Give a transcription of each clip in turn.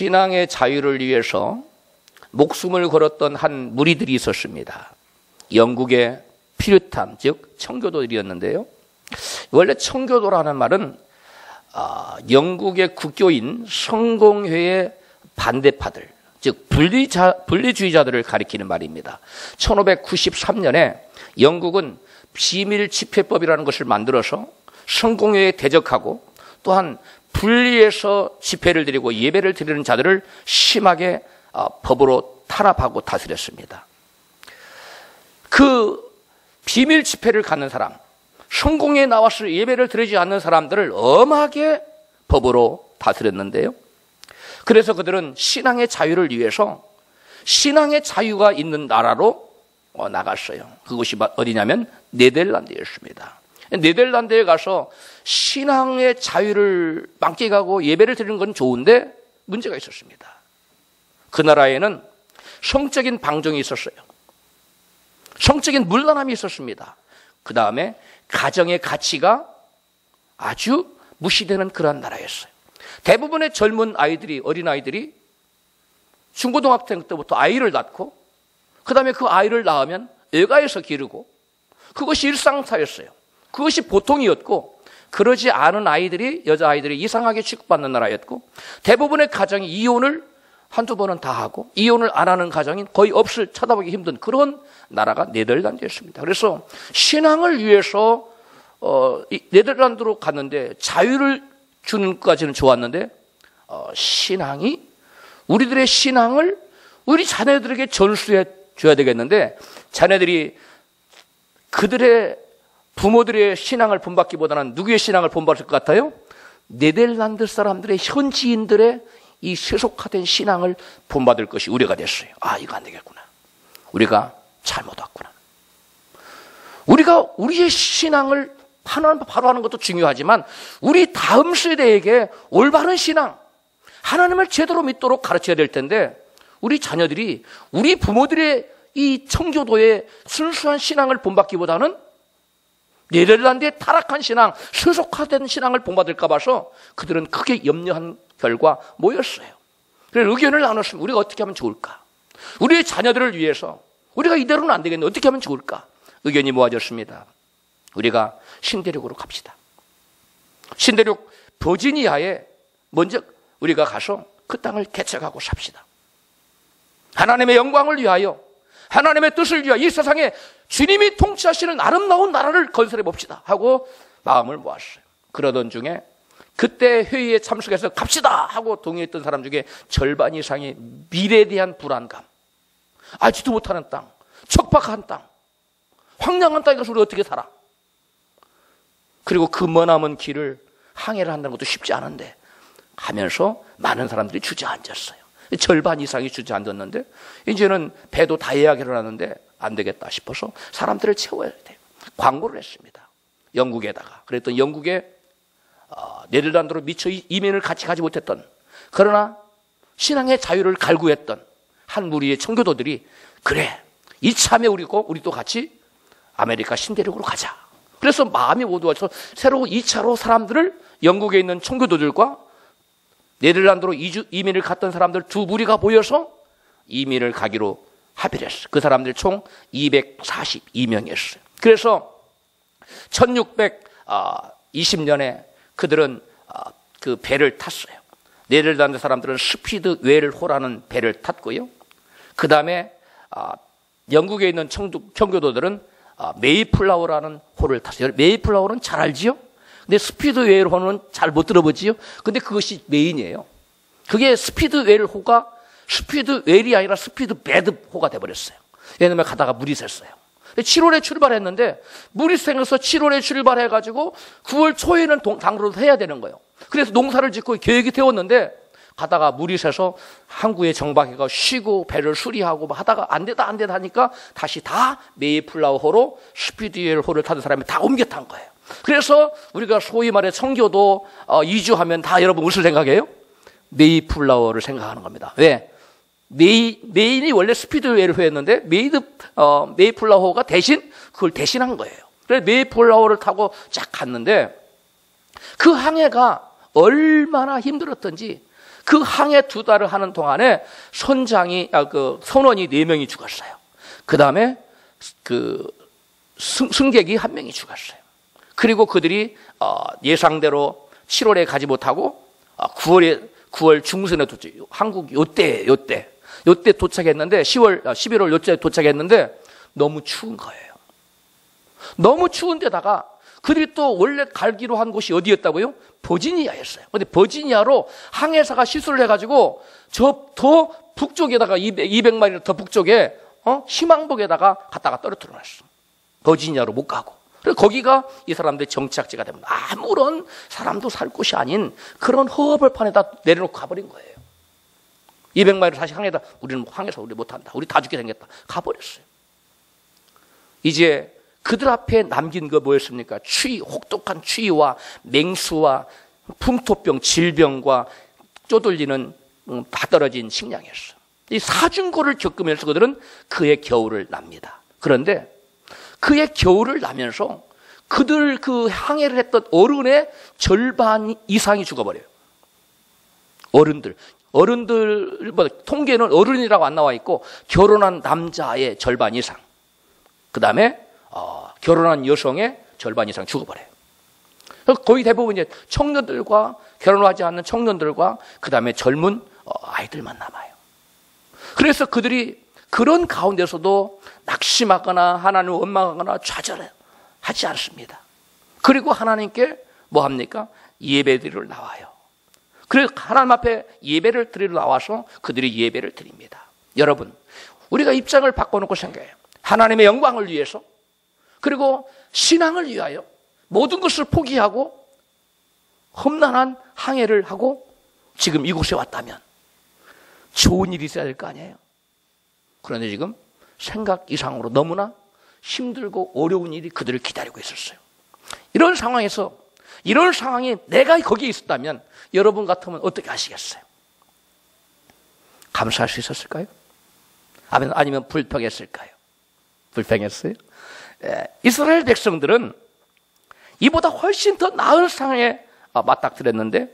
신앙의 자유를 위해서 목숨을 걸었던 한 무리들이 있었습니다. 영국의 피르탄, 즉 청교도들이었는데요. 원래 청교도라는 말은 영국의 국교인 성공회의 반대파들, 즉 분리주의자들을 가리키는 말입니다. 1593년에 영국은 비밀 집회법이라는 것을 만들어서 성공회에 대적하고 또한 분리해서 집회를 드리고 예배를 드리는 자들을 심하게 법으로 탄압하고 다스렸습니다. 그 비밀 집회를 갖는 사람, 성공회에 나와서 예배를 드리지 않는 사람들을 엄하게 법으로 다스렸는데요. 그래서 그들은 신앙의 자유를 위해서 신앙의 자유가 있는 나라로 나갔어요. 그곳이 어디냐면 네덜란드였습니다. 네덜란드에 가서 신앙의 자유를 만끽하고 예배를 드리는 건 좋은데 문제가 있었습니다. 그 나라에는 성적인 방종이 있었어요. 성적인 문란함이 있었습니다. 그 다음에 가정의 가치가 아주 무시되는 그런 나라였어요. 대부분의 젊은 아이들이, 어린아이들이 중고등학생 때부터 아이를 낳고 그 다음에 그 아이를 낳으면 외가에서 기르고 그것이 일상사였어요. 그것이 보통이었고 그러지 않은 아이들이, 여자아이들이 이상하게 취급받는 나라였고 대부분의 가정이 이혼을 한두 번은 다 하고 이혼을 안 하는 가정이 거의 없을, 쳐다보기 힘든 그런 나라가 네덜란드였습니다. 그래서 신앙을 위해서 네덜란드로 갔는데 자유를 주는 것까지는 좋았는데 신앙이, 우리들의 신앙을 우리 자녀들에게 전수해 줘야 되겠는데 자녀들이 그들의 부모들의 신앙을 본받기보다는 누구의 신앙을 본받을 것 같아요? 네덜란드 사람들의 현지인들의 이 세속화된 신앙을 본받을 것이 우려가 됐어요. 아, 이거 안 되겠구나. 우리가 잘못 왔구나. 우리가 우리의 신앙을 바로 하는 것도 중요하지만 우리 다음 세대에게 올바른 신앙, 하나님을 제대로 믿도록 가르쳐야 될 텐데 우리 자녀들이 우리 부모들의 이 청교도의 순수한 신앙을 본받기보다는 네덜란드의 타락한 신앙, 세속화된 신앙을 본받을까 봐서 그들은 크게 염려한 결과 모였어요. 그래서 의견을 나눴습니다. 우리가 어떻게 하면 좋을까? 우리의 자녀들을 위해서 우리가 이대로는 안 되겠네. 어떻게 하면 좋을까? 의견이 모아졌습니다. 우리가 신대륙으로 갑시다. 신대륙 버지니아에 먼저 우리가 가서 그 땅을 개척하고 삽시다. 하나님의 영광을 위하여, 하나님의 뜻을 위하여 이 세상에 주님이 통치하시는 아름다운 나라를 건설해 봅시다 하고 마음을 모았어요. 그러던 중에 그때 회의에 참석해서 갑시다 하고 동의했던 사람 중에 절반 이상이 미래에 대한 불안감, 알지도 못하는 땅, 척박한 땅, 황량한 땅에 가서 우리 어떻게 살아? 그리고 그 머나먼 길을 항해를 한다는 것도 쉽지 않은데 하면서 많은 사람들이 주저앉았어요. 절반 이상이 주저앉았는데 이제는 배도 다 예약을 하는데 안 되겠다 싶어서 사람들을 채워야 돼요. 광고를 했습니다. 영국에다가. 그랬더니 영국에 네덜란드로 미처 이민을 같이 가지 못했던, 그러나 신앙의 자유를 갈구했던 한 무리의 청교도들이 그래, 이참에 우리도 같이 아메리카 신대륙으로 가자. 그래서 마음이 모두와서 새로 2차로 사람들을, 영국에 있는 청교도들과 네덜란드로 이민을 갔던 사람들 두 무리가 모여서 이민을 가기로 합의를 했어요. 그 사람들 총 242명이었어요. 그래서 1620년에 그들은 그 배를 탔어요. 네덜란드 사람들은 스피드 웨일호라는 배를 탔고요. 그 다음에 영국에 있는 청교도들은 메이플라워라는 호를 탔어요. 메이플라워는 잘 알지요? 근데 스피드 웨일호는 잘 못 들어보지요? 근데 그것이 메인이에요. 그게 스피드 웨일호가 스피드 웨일이 아니라 스피드 배드호가 돼버렸어요. 왜냐면 가다가 물이 샜어요. 7월에 출발했는데 물이 생겨서 7월에 출발해가지고 9월 초에는 당로를 해야 되는 거예요. 그래서 농사를 짓고 계획이 되었는데 가다가 물이 새서 항구에 정박해가 쉬고 배를 수리하고 하다가 안 되다 하니까 다시 다 메이플라워호로 스피드웨일호를 타는 사람이 다 옮겨 탄 거예요. 그래서 우리가 소위 말해 청교도 이주하면 다 여러분 무슨 생각해요? 메이플라워를 생각하는 겁니다. 왜? 메인이 원래 스피드웨일호였는데 메이플라워호가 대신 그걸 대신한 거예요. 그래서 메이플라워를 타고 쫙 갔는데 그 항해가 얼마나 힘들었던지 그 항해 2달을 하는 동안에 선원이 4명이 죽었어요. 그 다음에 승객이 1명이 죽었어요. 그리고 그들이 예상대로 7월에 가지 못하고 9월 중순에 한국 요때 도착했는데 11월 요때 도착했는데 너무 추운 거예요. 너무 추운데다가 그들이 또 원래 갈기로 한 곳이 어디였다고요? 버지니아였어요. 근데 버지니아로 항해사가 실수를 해가지고 더 북쪽에다가 200마일 더 북쪽에 희망복에다가 갖다가 떨어뜨려 놨어. 버지니아로 못 가고. 그래서 거기가 이 사람들의 정착지가 됩니다. 아무런 사람도 살 곳이 아닌 그런 허허벌판에다 내려놓고 가버린 거예요. 200마일을 다시 우리는 항해사 우리 못한다. 우리 다 죽게 생겼다. 가버렸어요. 이제 그들 앞에 남긴 거 뭐였습니까? 혹독한 추위와 맹수와 풍토병, 질병과 쪼들리는 다 떨어진 식량이었어요. 이 사중고를 겪으면서 그들은 그의 겨울을 납니다. 그런데 그의 겨울을 나면서 그들 그 항해를 했던 어른의 절반 이상이 죽어버려요. 어른들 통계는 어른이라고 안 나와 있고 결혼한 남자의 절반 이상, 그 다음에 결혼한 여성의 절반 이상 죽어버려요. 거의 대부분 이제 청년들과 결혼하지 않는 청년들과 그 다음에 젊은 아이들만 남아요. 그래서 그들이 그런 가운데서도 낙심하거나 하나님을 원망하거나 좌절하지 않습니다. 그리고 하나님께 뭐 합니까? 예배드리러 나와요. 그래서 하나님 앞에 예배를 드리러 나와서 그들이 예배를 드립니다. 여러분, 우리가 입장을 바꿔놓고 생각해요. 하나님의 영광을 위해서, 그리고 신앙을 위하여 모든 것을 포기하고 험난한 항해를 하고 지금 이곳에 왔다면 좋은 일이 있어야 될 거 아니에요. 그런데 지금 생각 이상으로 너무나 힘들고 어려운 일이 그들을 기다리고 있었어요. 이런 상황이 내가 거기에 있었다면 여러분 같으면 어떻게 하시겠어요? 감사할 수 있었을까요? 아니면 불평했을까요? 불평했어요? 이스라엘 백성들은 이보다 훨씬 더 나은 상황에 맞닥뜨렸는데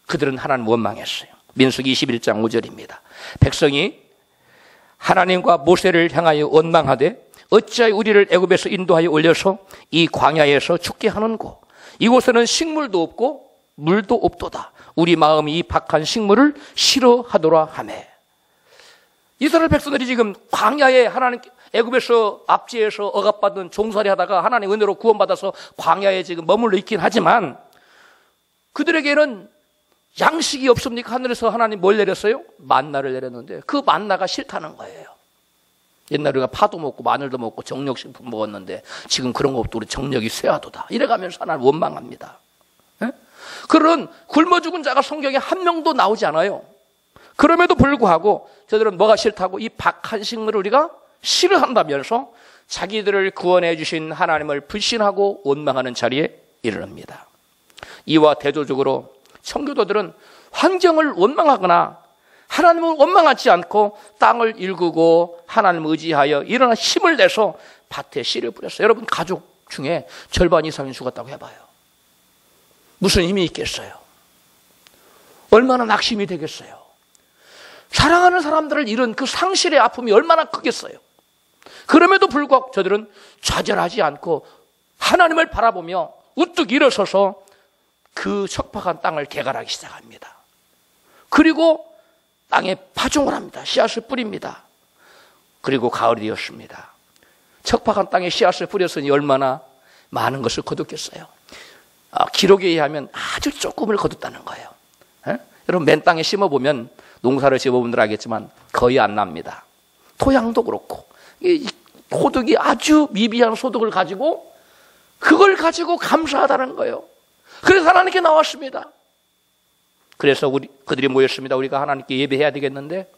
그들은 하나님 원망했어요. 민수기 21장 5절입니다. 백성이 하나님과 모세를 향하여 원망하되 어찌하여 우리를 애굽에서 인도하여 올려서 이 광야에서 죽게 하는고, 이곳에는 식물도 없고 물도 없도다. 우리 마음이 이 박한 식물을 싫어하더라 하매. 이스라엘 백성들이 지금 광야에 애굽에서 압제해서 억압받은 종살이 하다가 하나님 은혜로 구원받아서 광야에 지금 머물러 있긴 하지만 그들에게는 양식이 없습니까? 하늘에서 하나님 뭘 내렸어요? 만나를 내렸는데 그 만나가 싫다는 거예요. 옛날에 우리가 파도 먹고 마늘도 먹고 정력식품 먹었는데 지금 그런 거 없고 우리 정력이 쇠하도다. 이래가면서 하나님 원망합니다. 그런 굶어 죽은 자가 성경에 한 명도 나오지 않아요. 그럼에도 불구하고 저들은 뭐가 싫다고? 이 박한 식물을 우리가 싫어한다면서 자기들을 구원해 주신 하나님을 불신하고 원망하는 자리에 이르릅니다. 이와 대조적으로 청교도들은 환경을 원망하거나 하나님을 원망하지 않고 땅을 일구고 하나님을 의지하여 일어나 힘을 내서 밭에 씨를 뿌렸어요. 여러분 가족 중에 절반 이상이 죽었다고 해봐요. 무슨 힘이 있겠어요? 얼마나 낙심이 되겠어요? 사랑하는 사람들을 잃은 그 상실의 아픔이 얼마나 크겠어요? 그럼에도 불구하고 저들은 좌절하지 않고 하나님을 바라보며 우뚝 일어서서 그 척박한 땅을 개갈하기 시작합니다. 그리고 땅에 파종을 합니다. 씨앗을 뿌립니다. 그리고 가을이 되었습니다. 척박한 땅에 씨앗을 뿌렸으니 얼마나 많은 것을 거뒀겠어요. 기록에 의하면 아주 조금을 거뒀다는 거예요. 여러분 맨 땅에 심어보면 농사를 지어보면 알겠지만 거의 안 납니다. 토양도 그렇고 이 소득이 아주 미비한 소득을 가지고 그걸 가지고 감사하다는 거예요. 그래서 하나님께 나왔습니다. 그래서 그들이 모였습니다. 우리가 하나님께 예배해야 되겠는데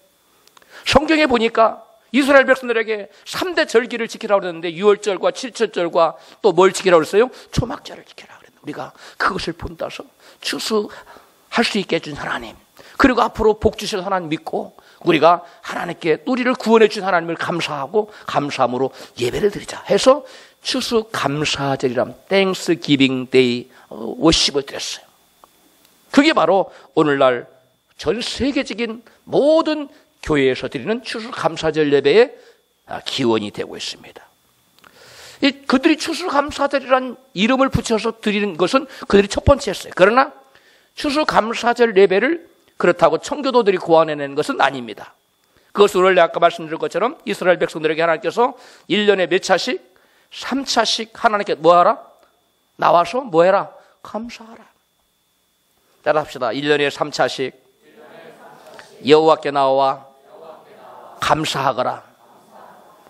성경에 보니까 이스라엘 백성들에게 3대 절기를 지키라고 그랬는데 6월절과 7절절과 또 뭘 지키라고 그랬어요? 초막절을 지키라고 그랬는데 우리가 그것을 본따서 추수할 수 있게 해준 하나님, 그리고 앞으로 복 주실 하나님 믿고 우리가 하나님께 우리를 구원해 주신 하나님을 감사하고 감사함으로 예배를 드리자 해서 추수 감사절이란 땡스기빙 데이 워십을 드렸어요. 그게 바로 오늘날 전 세계적인 모든 교회에서 드리는 추수감사절 예배의 기원이 되고 있습니다. 그들이 추수감사절이라는 이름을 붙여서 드리는 것은 그들이 첫 번째였어요. 그러나 추수감사절 예배를 그렇다고 청교도들이 고안해낸 것은 아닙니다. 그것은 원래 아까 말씀드린 것처럼 이스라엘 백성들에게 하나님께서 1년에 몇 차씩? 3차씩 하나님께 뭐하라? 나와서 뭐해라? 감사하라. 따라합시다. 1년에 3차씩 여호와께 나와 감사하거라.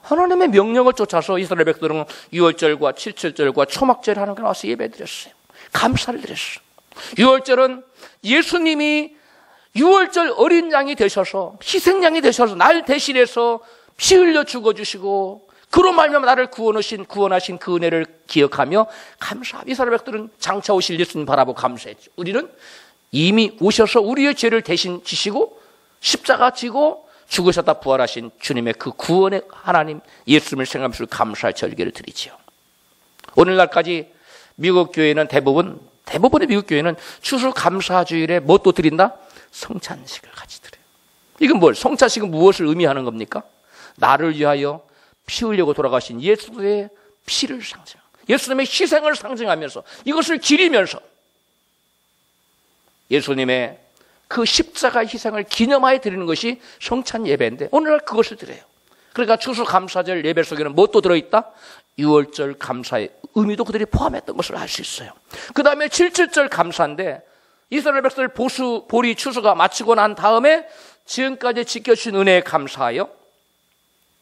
하나님의 명령을 쫓아서 이스라엘 백성들은 6월절과 7절과 초막절 하나님께 나와서 예배드렸어요. 감사를 드렸어요. 6월절은 예수님이 6월절 어린 양이 되셔서 희생양이 되셔서 날 대신해서 피 흘려 죽어주시고 그로 말미암아 나를 구원하신 그 은혜를 기억하며 감사합니다. 이스라엘 백성들은 장차 오실 예수님 바라보고 감사했죠. 우리는 이미 오셔서 우리의 죄를 대신 지시고 십자가 지고 죽으셨다 부활하신 주님의 그 구원의 하나님 예수님을 생각하면서 감사할 절기를 드리죠. 오늘날까지 미국 교회는 대부분의 미국 교회는 추수감사주일에 뭐 또 드린다? 성찬식을 같이 드려요. 이건 뭘? 성찬식은 무엇을 의미하는 겁니까? 나를 위하여 피 흘리고 돌아가신 예수의 피를 예수님의 희생을 상징하면서 이것을 기리면서 예수님의 그 십자가 희생을 기념하여 드리는 것이 성찬 예배인데 오늘날 그것을 드려요. 그러니까 추수감사절 예배 속에는 뭐 또 들어있다? 6월절 감사의 의미도 그들이 포함했던 것을 알 수 있어요. 그 다음에 7.7절 감사인데 이스라엘 백성들 보리 추수가 마치고 난 다음에 지금까지 지켜주신 은혜에 감사하여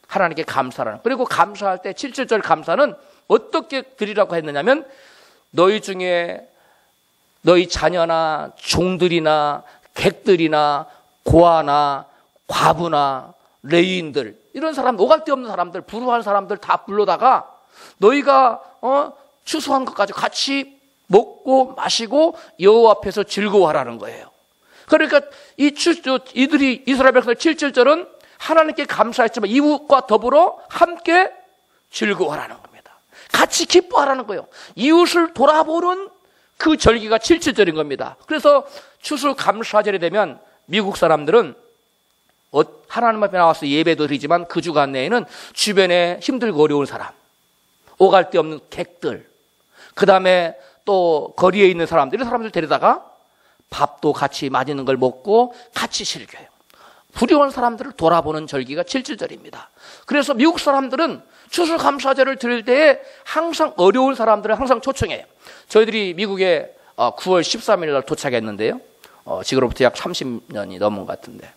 하나님께 감사하는, 그리고 감사할 때 7.7절 감사는 어떻게 드리라고 했느냐면 너희 중에 너희 자녀나 종들이나 객들이나 고아나 과부나 레위인들 이런 사람, 오갈 데 없는 사람들, 불우한 사람들 다 불러다가 너희가 추수한 것까지 같이 먹고 마시고 여호와 앞에서 즐거워하라는 거예요. 그러니까 이들이 이스라엘 백성들 7.7절은 하나님께 감사했지만 이웃과 더불어 함께 즐거워하라는 겁니다. 같이 기뻐하라는 거예요. 이웃을 돌아보는 그 절기가 7.7절인 겁니다. 그래서 추수감사절이 되면 미국 사람들은 하나님 앞에 나와서 예배도 드리지만 그 주간 내에는 주변에 힘들고 어려운 사람, 오갈 데 없는 객들, 그 다음에 또 거리에 있는 사람들, 이런 사람들 데려다가 밥도 같이 맛있는 걸 먹고 같이 즐겨요. 불의한 사람들을 돌아보는 절기가 7.7절입니다. 그래서 미국 사람들은 추수감사절을 드릴 때에 항상 어려운 사람들을 항상 초청해요. 저희들이 미국에 9월 13일 날 도착했는데요. 지금으로부터 약 30년이 넘은 것 같은데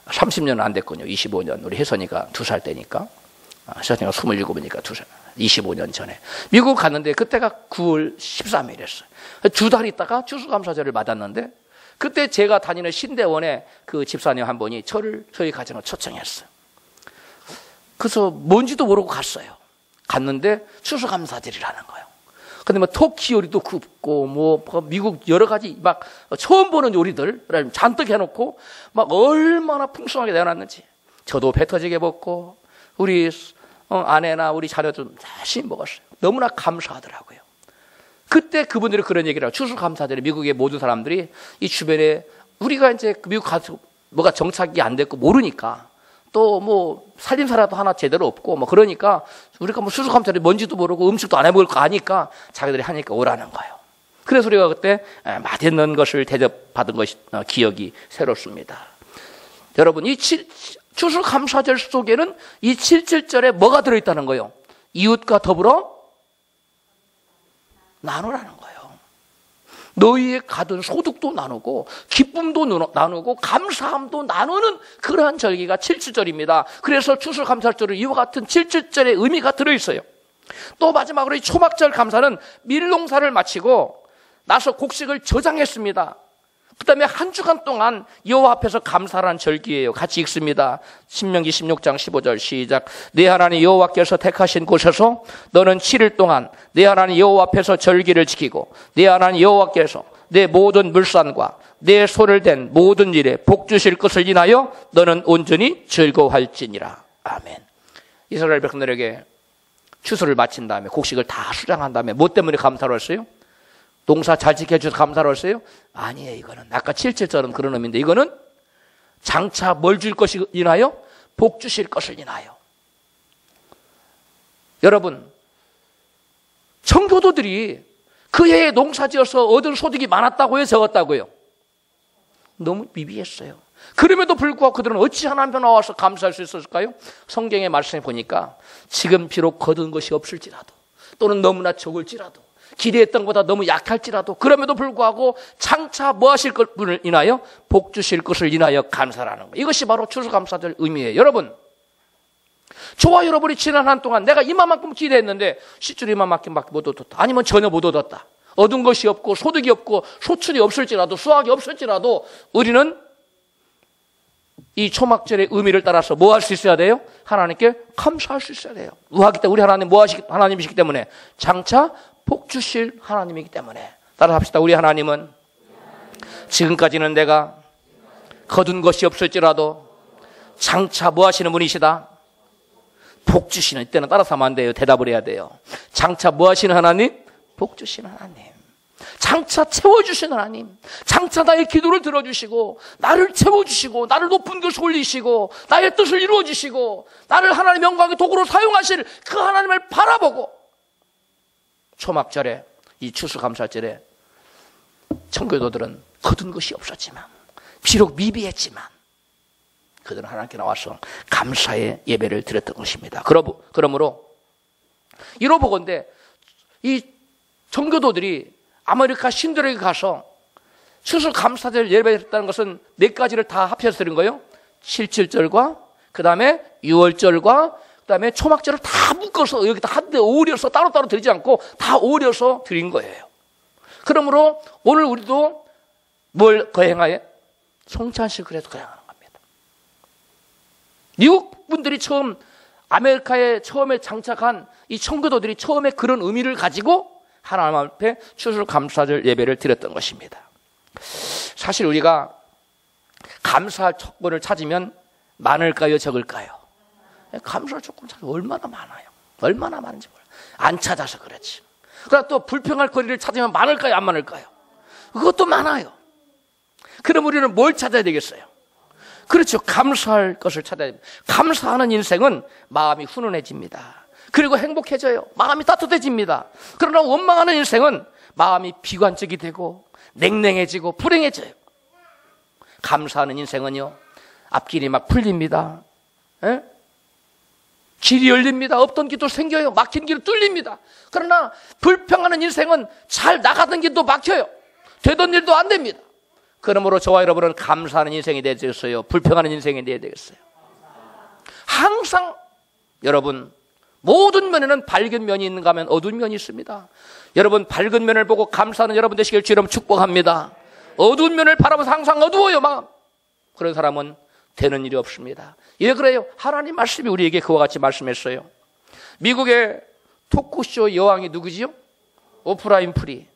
30년은 안 됐군요. 25년. 우리 혜선이가 2살 때니까 혜선이가 27이니까 2살 25년 전에 미국 갔는데 그때가 9월 13일이었어요. 2달 있다가 추수감사절을 맞았는데 그때 제가 다니는 신대원에 그 집사님 한 분이 저희 가정을 초청했어요. 그래서 뭔지도 모르고 갔어요. 갔는데 추수감사절이라는 거예요. 근데 뭐 토끼 요리도 굽고 뭐 미국 여러 가지 막 처음 보는 요리들 잔뜩 해놓고 막 얼마나 풍성하게 내놨는지 저도 배 터지게 먹고 우리 아내나 우리 자녀도 열심히 먹었어요. 너무나 감사하더라고요. 그때 그분들이 그런 얘기를 하고 추수감사절에 미국의 모든 사람들이 이 주변에 우리가 이제 미국 가서 뭐가 정착이 안 됐고 모르니까 또 뭐 살림살이도 하나 제대로 없고 뭐 그러니까 우리가 뭐 추수감사절에 뭔지도 모르고 음식도 안 해먹을 거 아니까 자기들이 하니까 오라는 거예요. 그래서 우리가 그때 맛있는 것을 대접받은 것이 기억이 새롭습니다. 여러분 이 추수감사절 속에는 이 7.7절에 뭐가 들어있다는 거예요? 이웃과 더불어 나누라는 거예요. 너희의 가든 소득도 나누고 기쁨도 나누고 감사함도 나누는 그러한 절기가 7.7절입니다. 그래서 추수감사절은 이와 같은 7.7절의 의미가 들어있어요. 또 마지막으로 이 초막절 감사는 밀농사를 마치고 나서 곡식을 저장했습니다. 그 다음에 한 주간 동안 여호와 앞에서 감사라는 절기예요. 같이 읽습니다. 신명기 16장 15절 시작. 내 하나님 여호와께서 택하신 곳에서 너는 7일 동안 내 하나님 여호와 앞에서 절기를 지키고 내 하나님 여호와께서 내 모든 물산과 내 손을 댄 모든 일에 복 주실 것을 인하여 너는 온전히 즐거워할지니라. 아멘. 이스라엘 백성들에게 추수를 마친 다음에 곡식을 다 수장한 다음에 뭐 때문에 감사를 했어요? 농사 잘 지켜줘서 감사로 했어요? 아니에요. 이거는 아까 7절처럼 그런 의미인데, 이거는 장차 뭘 줄 것이 인하여? 복 주실 것을 인하여. 여러분, 청교도들이 그 해에 농사지어서 얻은 소득이 많았다고요? 적었다고요? 너무 미비했어요. 그럼에도 불구하고 그들은 어찌 하나님 나와서 감사할 수 있었을까요? 성경의 말씀에 보니까 지금 비록 거둔 것이 없을지라도, 또는 너무나 적을지라도, 기대했던 것보다 너무 약할지라도, 그럼에도 불구하고 장차 뭐 하실 것을 인하여? 복 주실 것을 인하여 감사라는 거예요. 이것이 바로 추수감사절 의미예요. 여러분, 저와 여러분이 지난 한 동안 내가 이만큼 기대했는데 실제로 이만큼밖에 못 얻었다, 아니면 전혀 못 얻었다, 얻은 것이 없고 소득이 없고 소출이 없을지라도, 수확이 없을지라도, 우리는 이 초막절의 의미를 따라서 뭐 할 수 있어야 돼요? 하나님께 감사할 수 있어야 돼요. 우하기 때문에 우리 하나님 하나님이시기 때문에, 장차 복 주실 하나님이기 때문에. 따라 합시다. 우리 하나님은 지금까지는 내가 거둔 것이 없을지라도 장차 뭐 하시는 분이시다? 복 주시는. 이때는 따라서 하면 안 돼요. 대답을 해야 돼요. 장차 뭐 하시는 하나님? 복 주시는 하나님. 장차 채워주시는 하나님. 장차 나의 기도를 들어주시고 나를 채워주시고 나를 높은 곳에 올리시고 나의 뜻을 이루어주시고 나를 하나님의 영광의 도구로 사용하실 그 하나님을 바라보고, 초막절에, 이 추수감사절에 청교도들은 거둔 것이 없었지만, 비록 미비했지만 그들은 하나님께 나와서 감사의 예배를 드렸던 것입니다. 그러므로 이로 보건대 이 청교도들이 아메리카 신들에게 가서 추수감사절 예배를 드렸다는 것은 네 가지를 다 합해서 드린 거예요. 7절과 그 다음에 6월절과 그 다음에 초막절을 다 묶어서 여기다 한데 어우려서 따로따로 드리지 않고 다 어우려서 드린 거예요. 그러므로 오늘 우리도 뭘 거행하여? 성찬식을 그래서 거행하는 겁니다. 미국 분들이 처음, 아메리카에 처음에 장착한 이 청교도들이 처음에 그런 의미를 가지고 하나님 앞에 추수감사절 예배를 드렸던 것입니다. 사실 우리가 감사할 조건을 찾으면 많을까요, 적을까요? 감사할 조건 찾으면 얼마나 많아요. 얼마나 많은지 몰라요. 안 찾아서 그렇지. 그러나 또 불평할 거리를 찾으면 많을까요, 안 많을까요? 그것도 많아요. 그럼 우리는 뭘 찾아야 되겠어요? 그렇죠. 감사할 것을 찾아야 됩니다. 감사하는 인생은 마음이 훈훈해집니다. 그리고 행복해져요. 마음이 따뜻해집니다. 그러나 원망하는 인생은 마음이 비관적이 되고 냉랭해지고 불행해져요. 감사하는 인생은요, 앞길이 막 풀립니다. 에? 길이 열립니다. 없던 길도 생겨요. 막힌 길이 뚫립니다. 그러나 불평하는 인생은 잘 나가던 길도 막혀요. 되던 일도 안 됩니다. 그러므로 저와 여러분은 감사하는 인생이 돼야 되겠어요? 불평하는 인생이 돼야 되겠어요? 항상 여러분, 모든 면에는 밝은 면이 있는가 하면 어두운 면이 있습니다. 여러분, 밝은 면을 보고 감사하는 여러분 되시길 주여 여러분 축복합니다. 어두운 면을 바라보면서 항상 어두워요, 마음. 그런 사람은 되는 일이 없습니다. 왜 그래요? 하나님 말씀이 우리에게 그와 같이 말씀했어요. 미국의 토크쇼 여왕이 누구지요? 오프라 윈프리.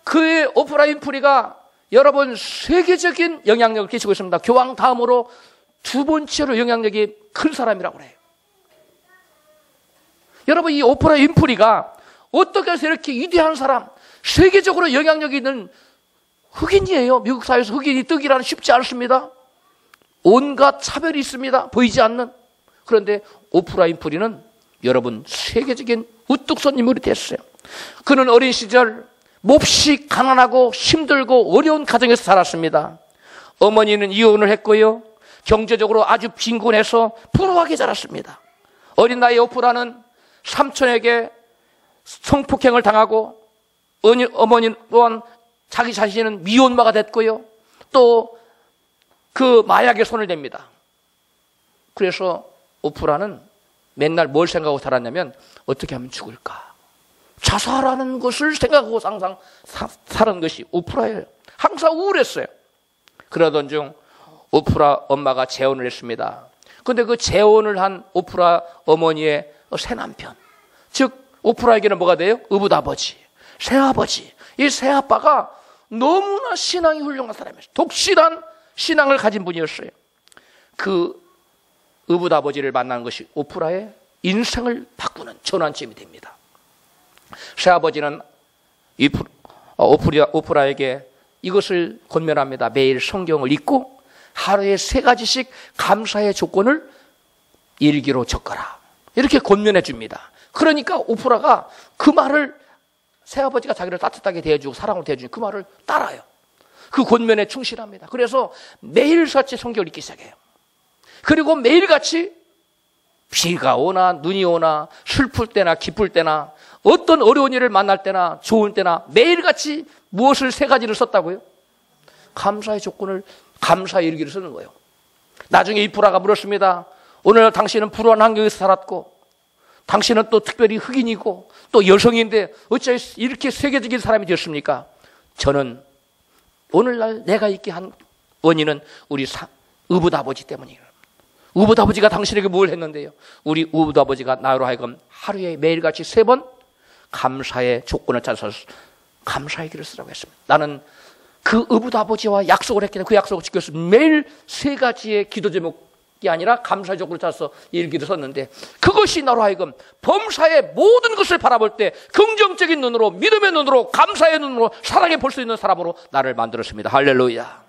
그의 오프라 윈프리가 여러분 세계적인 영향력을 끼치고 있습니다. 교황 다음으로 두 번째로 영향력이 큰 사람이라고 그래요. 여러분, 이 오프라 윈프리가 어떻게 해서 이렇게 위대한 사람, 세계적으로 영향력이 있는 흑인이에요. 미국 사회에서 흑인이 뜨기라는 쉽지 않습니다. 온갖 차별이 있습니다. 보이지 않는. 그런데 오프라 윈프리는 여러분 세계적인 우뚝 선 인물이 됐어요. 그는 어린 시절 몹시 가난하고 힘들고 어려운 가정에서 살았습니다. 어머니는 이혼을 했고요, 경제적으로 아주 빈곤해서 불우하게 자랐습니다. 어린 나이 오프라는 삼촌에게 성폭행을 당하고, 어머니 또한 자기 자신은 미혼모가 됐고요, 또 그 마약에 손을 댑니다. 그래서 오프라는 맨날 뭘 생각하고 살았냐면 어떻게 하면 죽을까, 자살하는 것을 생각하고 항상 사는 것이 오프라예요. 항상 우울했어요. 그러던 중 오프라 엄마가 재혼을 했습니다. 그런데 그 재혼을 한 오프라 어머니의 새남편, 즉 오프라에게는 뭐가 돼요? 의붓아버지, 새아버지. 이 새아빠가 너무나 신앙이 훌륭한 사람이었어요. 독실한 신앙을 가진 분이었어요. 그 의붓아버지를 만난 것이 오프라의 인생을 바꾸는 전환점이 됩니다. 새아버지는 오프라에게 이것을 권면합니다. 매일 성경을 읽고 하루에 3가지씩 감사의 조건을 일기로 적거라. 이렇게 권면해 줍니다. 그러니까 오프라가 그 말을, 새아버지가 자기를 따뜻하게 대해주고 사랑으로 대해주니 그 말을 따라요. 그 권면에 충실합니다. 그래서 매일같이 성경을 읽기 시작해요. 그리고 매일같이 비가 오나 눈이 오나 슬플 때나 기쁠 때나 어떤 어려운 일을 만날 때나 좋은 때나 매일같이 무엇을 3가지를 썼다고요? 감사의 조건을, 감사의 일기를 쓰는 거예요. 나중에 이프라가 물었습니다. 오늘 당신은 불우한 환경에서 살았고 당신은 또 특별히 흑인이고 또 여성인데 어찌 이렇게 세계적인 사람이 되었습니까? 저는 오늘날 내가 있게 한 원인은 우리 의붓 아버지 때문이에요. 의붓 아버지가 당신에게 뭘 했는데요? 우리 의붓 아버지가 나로 하여금 하루에 매일같이 3번 감사의 조건을 짜서 감사의 길을 쓰라고 했습니다. 나는 그 의붓 아버지와 약속을 했기 때문에 그 약속을 지켜서 매일 3가지의 기도 제목이 아니라 감사의 조건을 짜서 일기를 썼는데 그것이 나로 하여금 범사의 모든 것을 바라볼 때 긍정적인 눈으로, 믿음의 눈으로, 감사의 눈으로, 사랑해 볼 수 있는 사람으로 나를 만들었습니다. 할렐루야.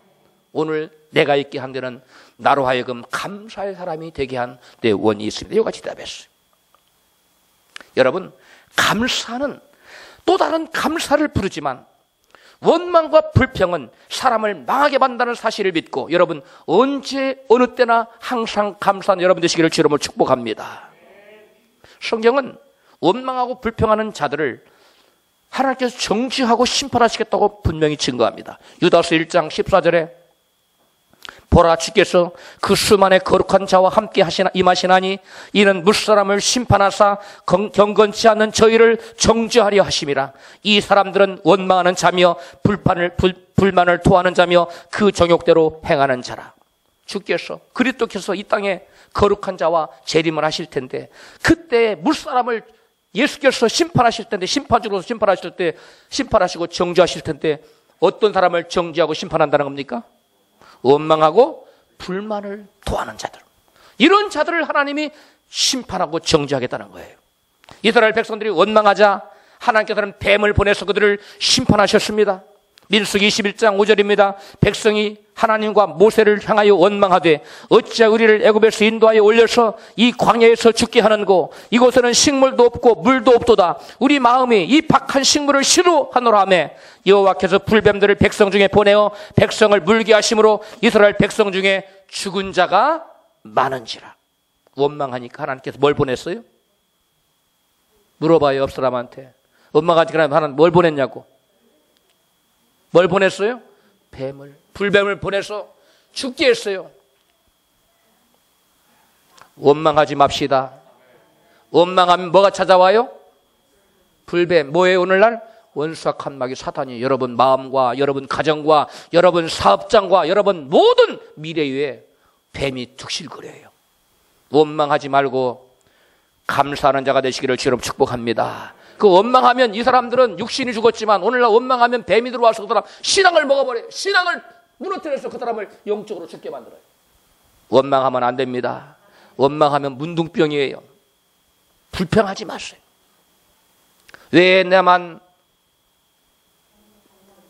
오늘 내가 있게 한 데는 나로 하여금 감사의 사람이 되게 한 내 원인이 있습니다. 이와 같이 대답했어요. 여러분, 감사는 또 다른 감사를 부르지만 원망과 불평은 사람을 망하게 만드는 사실을 믿고 여러분 언제 어느 때나 항상 감사한 여러분 되시기를 주님으로 축복합니다. 성경은 원망하고 불평하는 자들을 하나님께서 정죄하고 심판하시겠다고 분명히 증거합니다. 유다서 1장 14절에 보라, 주께서 그 수만의 거룩한 자와 함께 임하시나니 이는 무사람을 심판하사 경건치 않는 저희를 정죄하려 하심이라. 이 사람들은 원망하는 자며 불만을 토하는 자며 그 정욕대로 행하는 자라. 주께서, 그리스도께서 이 땅에 거룩한 자와 재림을 하실 텐데 그때 무사람을 예수께서 심판하실 텐데, 심판주로서 심판하실 때 심판하시고 정죄하실 텐데 어떤 사람을 정죄하고 심판한다는 겁니까? 원망하고 불만을 토하는 자들, 이런 자들을 하나님이 심판하고 정죄하겠다는 거예요. 이스라엘 백성들이 원망하자 하나님께서는 뱀을 보내서 그들을 심판하셨습니다. 민수기 21장 5절입니다. 백성이 하나님과 모세를 향하여 원망하되 어찌 우리를 애굽에서 인도하여 올려서 이 광야에서 죽게 하는고 이곳에는 식물도 없고 물도 없도다. 우리 마음이 이 박한 식물을 싫어하노라 하며 여호와께서 불뱀들을 백성 중에 보내어 백성을 물게 하심으로 이스라엘 백성 중에 죽은 자가 많은지라. 원망하니까 하나님께서 뭘 보냈어요? 물어봐요, 옆 사람한테. 원망하니까 하나님 뭘 보냈냐고. 뭘 보냈어요? 뱀을, 불뱀을 보내서 죽게 했어요. 원망하지 맙시다. 원망하면 뭐가 찾아와요? 불뱀. 뭐예요 오늘날? 원수와 칸막이 사탄이 여러분 마음과 여러분 가정과 여러분 사업장과 여러분 모든 미래 위에 뱀이 득실거려요. 원망하지 말고 감사하는 자가 되시기를 주님 축복합니다. 그 원망하면 이 사람들은 육신이 죽었지만 오늘날 원망하면 뱀이 들어와서 그 사람 신앙을 먹어버려요. 신앙을 무너뜨려서 그 사람을 영적으로 죽게 만들어요. 원망하면 안 됩니다. 원망하면 문둥병이에요. 불평하지 마세요. 왜 나만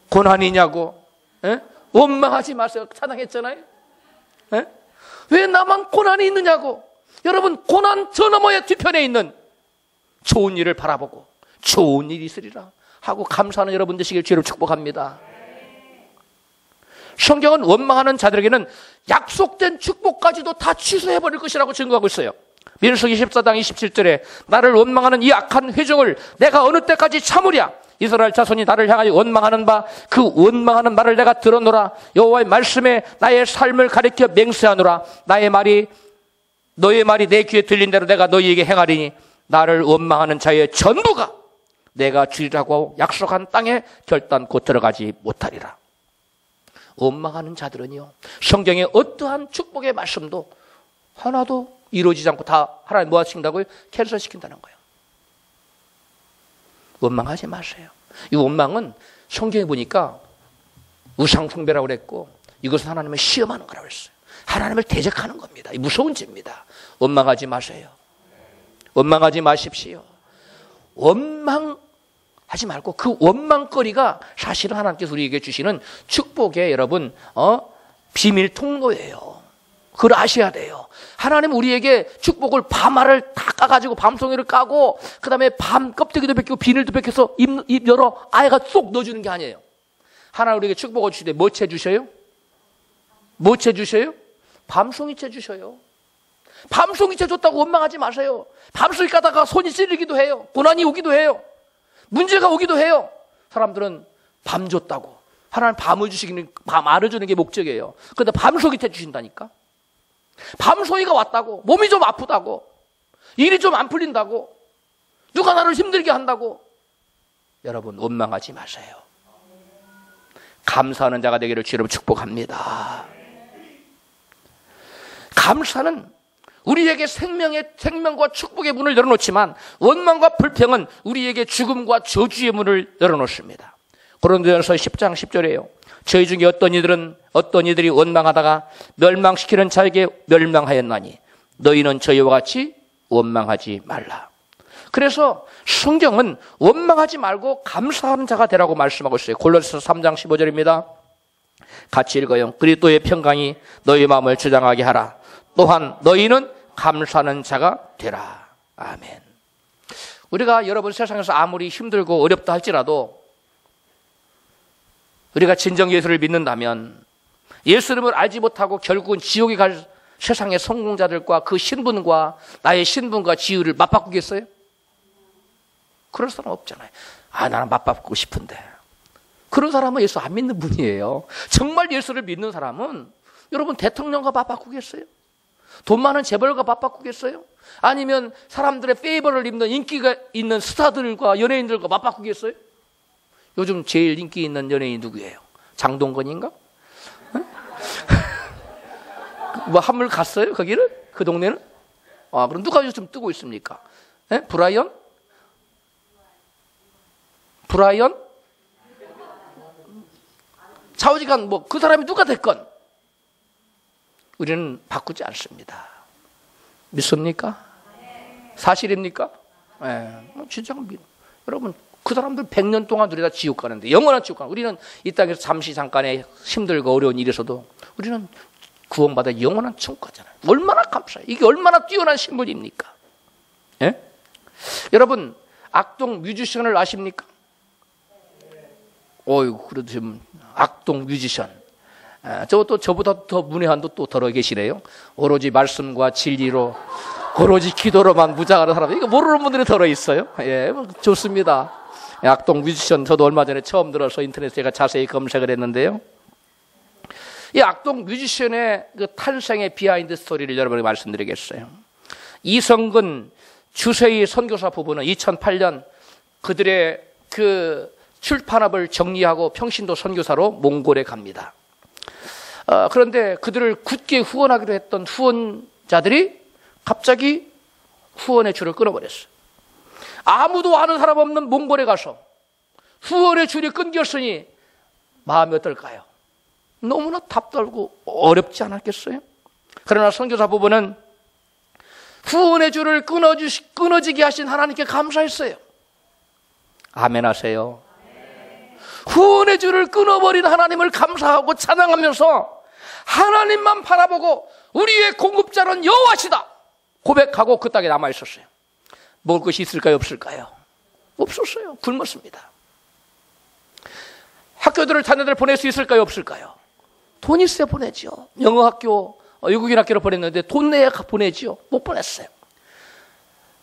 고난이냐고. 에? 원망하지 마세요. 찬양했잖아요. 에? 왜 나만 고난이 있느냐고. 여러분, 고난 저 너머의 뒤편에 있는 좋은 일을 바라보고 좋은 일이 있으리라 하고 감사하는 여러분 되시길 주로 축복합니다. 성경은 원망하는 자들에게는 약속된 축복까지도 다 취소해버릴 것이라고 증거하고 있어요. 민수기 14장 27절에 나를 원망하는 이 악한 회중을 내가 어느 때까지 참으랴. 이스라엘 자손이 나를 향하여 원망하는 바 그 원망하는 말을 내가 들어노라. 여호와의 말씀에 나의 삶을 가리켜 맹세하노라. 너의 말이 내 귀에 들린 대로 내가 너희에게 행하리니 나를 원망하는 자의 전부가 내가 주리라고 약속한 땅에 결단코 들어가지 못하리라. 원망하는 자들은요, 성경의 어떠한 축복의 말씀도 하나도 이루어지지 않고 다 하나님 뭐 하신다고요? 캔슬시킨다는 거예요. 원망하지 마세요. 이 원망은 성경에 보니까 우상숭배라고 그랬고 이것은 하나님을 시험하는 거라고 했어요. 하나님을 대적하는 겁니다. 무서운 죄입니다. 원망하지 마세요. 원망하지 마십시오. 원망하는 하지 말고 그 원망거리가 사실은 하나님께서 우리에게 주시는 축복의 여러분 비밀 통로예요. 그걸 아셔야 돼요. 하나님 우리에게 축복을 밤알을 다 까가지고 밤송이를 까고 그 다음에 밤 껍데기도 벗기고 비닐도 벗겨서 입 열어 아이가 쏙 넣어주는 게 아니에요. 하나님 우리에게 축복을 주실 때 뭐 채 주셔요? 뭐 채 주셔요? 밤송이 채 주셔요. 밤송이 채 줬다고 원망하지 마세요. 밤송이 까다가 손이 찔리기도 해요. 고난이 오기도 해요. 문제가 오기도 해요. 사람들은 밤 줬다고. 하나님 밤을 주시기는 밤 알아주는 게 목적이에요. 그런데 밤송이 채 주신다니까. 밤송이가 왔다고, 몸이 좀 아프다고, 일이 좀 안 풀린다고, 누가 나를 힘들게 한다고. 여러분 원망하지 마세요. 감사하는 자가 되기를 주로 축복합니다. 감사는 우리에게 생명과 축복의 문을 열어놓지만 원망과 불평은 우리에게 죽음과 저주의 문을 열어놓습니다. 고린도전서 10장 10절이에요. 저희 중에 어떤 이들이 원망하다가 멸망시키는 자에게 멸망하였나니 너희는 저희와 같이 원망하지 말라. 그래서 성경은 원망하지 말고 감사하는 자가 되라고 말씀하고 있어요. 골로새서 3장 15절입니다. 같이 읽어요. 그리스도의 평강이 너희 마음을 주장하게 하라. 또한 너희는 감사하는 자가 되라. 아멘. 우리가 여러분 세상에서 아무리 힘들고 어렵다 할지라도 우리가 진정 예수를 믿는다면 예수님을 알지 못하고 결국은 지옥에 갈 세상의 성공자들과 그 신분과 나의 신분과 지위를 맞바꾸겠어요? 그럴 사람 없잖아요. 나는 맞바꾸고 싶은데. 그런 사람은 예수 안 믿는 분이에요. 정말 예수를 믿는 사람은 여러분 대통령과 맞바꾸겠어요? 돈 많은 재벌과 맞바꾸겠어요? 아니면 사람들의 페이버를 입는 인기가 있는 스타들과 연예인들과 맞바꾸겠어요? 요즘 제일 인기 있는 연예인 누구예요? 장동건인가? 뭐 한물 갔어요? 거기를? 그 동네는? 그럼 누가 요즘 뜨고 있습니까? 브라이언? 좌우지간 뭐 그 사람이 누가 됐건 우리는 바꾸지 않습니다. 믿습니까? 사실입니까? 진짜 여러분 그 사람들 100년 동안 우리 다 지옥 가는데 영원한 지옥 가는 우리는 이 땅에서 잠시 잠깐의 힘들고 어려운 일에서도 우리는 구원받아 영원한 천국 가잖아요. 얼마나 감사해요. 이게 얼마나 뛰어난 신분입니까? 여러분 악동 뮤지션을 아십니까? 그래도 지금 악동 뮤지션 저보다 더 문외한도 또 더러 계시네요. 오로지 말씀과 진리로 오로지 기도로만 무장하는 사람 이거 모르는 분들이 더러 있어요. 좋습니다. 악동 뮤지션 저도 얼마 전에 처음 들어서 인터넷에 제가 자세히 검색을 했는데요. 이 악동 뮤지션의 그 탄생의 비하인드 스토리를 여러분에게 말씀드리겠어요. 이성근 주세희 선교사 부부는 2008년 그들의 그 출판업을 정리하고 평신도 선교사로 몽골에 갑니다. 그런데 그들을 굳게 후원하기로 했던 후원자들이 갑자기 후원의 줄을 끊어버렸어요. 아무도 아는 사람 없는 몽골에 가서 후원의 줄이 끊겼으니 마음이 어떨까요? 너무나 답답하고 어렵지 않았겠어요? 그러나 선교사 부부는 후원의 줄을 끊어지게 하신 하나님께 감사했어요. 아멘 하세요. 후원의 줄을 끊어버린 하나님을 감사하고 찬양하면서 하나님만 바라보고 우리의 공급자는 여호와시다 고백하고 그 땅에 남아있었어요. 먹을 것이 있을까요? 없을까요? 없었어요. 굶었습니다. 학교들을 자녀들 보낼 수 있을까요? 없을까요? 돈 있어야 보내죠. 영어학교, 외국인 학교를 보냈는데 돈 내야 보내죠. 못 보냈어요.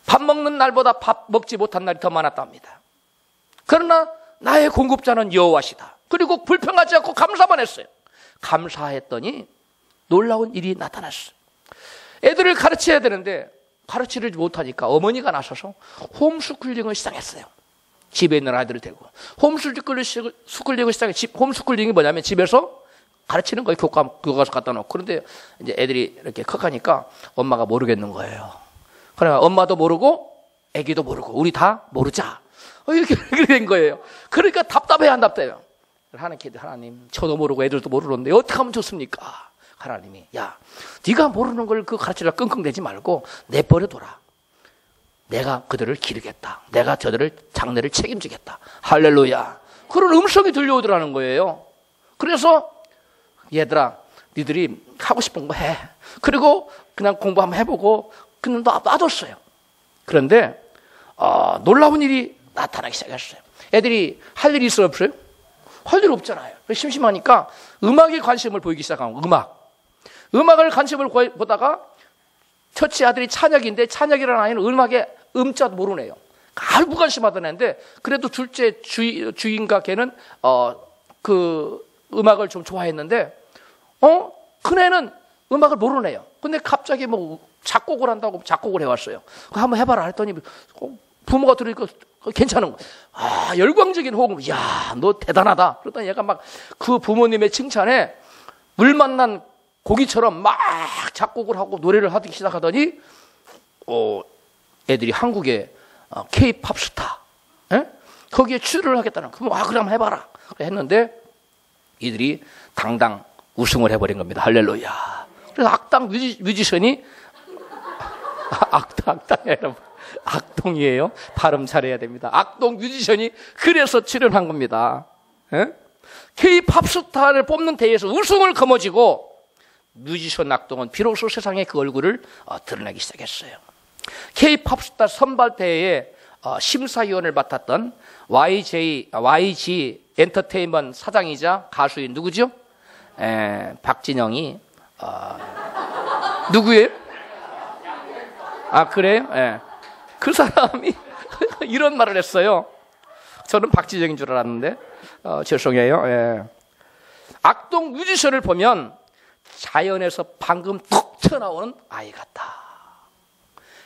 밥 먹는 날보다 밥 먹지 못한 날이 더 많았다 합니다. 그러나 나의 공급자는 여호와시다. 그리고 불평하지 않고 감사만 했어요. 감사했더니 놀라운 일이 나타났어요. 애들을 가르쳐야 되는데 가르치지 못하니까 어머니가 나서서 홈스쿨링을 시작했어요. 집에 있는 아이들을 데리고 홈스쿨링을 시작해. 홈스쿨링이 뭐냐면 집에서 가르치는 거예요. 교과서 갖다 놓고. 그런데 이제 애들이 이렇게 커가니까 엄마가 모르겠는 거예요. 그러니까 엄마도 모르고 애기도 모르고 우리 다 모르자. 이렇게 된 거예요. 그러니까 답답해요, 안 답답해요. 하나님, 저도 모르고 애들도 모르는데 어떻게 하면 좋습니까? 하나님이, 야, 네가 모르는 걸 그 가르치려 끙끙대지 말고 내버려둬라. 내가 그들을 기르겠다. 내가 저들을 장래를 책임지겠다. 할렐루야. 그런 음성이 들려오더라는 거예요. 그래서 얘들아, 니들이 하고 싶은 거 해. 그리고 그냥 공부 한번 해보고 그냥 놔뒀어요. 그런데 놀라운 일이 나타나기 시작했어요. 애들이 할 일이 있어요, 없어요? 할 일 없잖아요. 심심하니까 음악에 관심을 보이기 시작한 거예요. 음악을 관심을 보다가 첫째 아들이 찬혁인데, 찬혁이라는 아이는 음악에 음자도 모르네요. 아주 무관심하던 애인데, 그래도 둘째 주인과 걔는 그 음악을 좀 좋아했는데, 큰애는 음악을 모르네요. 근데 갑자기 뭐 작곡을 한다고 작곡을 해왔어요. 한번 해봐라 했더니 부모가 들으니까 괜찮은 거예요. 열광적인 호흡. 야, 너 대단하다. 그러더니 얘가 막 그 부모님의 칭찬에 물 만난 고기처럼 막 작곡을 하고 노래를 하기 시작하더니 애들이 한국의 K-팝 스타, 거기에 출연을 하겠다는 거예요. 그럼 그럼 해봐라 했는데 이들이 당당 우승을 해버린 겁니다. 할렐루야. 그래서 악당 뮤지션이 악당이에요. 악동이에요. 발음 잘해야 됩니다. 악동 뮤지션이 그래서 출연한 겁니다. K-팝 스타를 뽑는 대회에서 우승을 거머쥐고 뮤지션 악동은 비로소 세상에 그 얼굴을 드러내기 시작했어요. K-팝 스타 선발대회에 심사위원을 맡았던 YG 엔터테인먼트 사장이자 가수인 누구죠? 박진영이 누구예요? 그래요? 그 사람이 이런 말을 했어요. 저는 박진영인 줄 알았는데 죄송해요. 악동 뮤지션을 보면 자연에서 방금 툭 튀어나오는 아이 같다.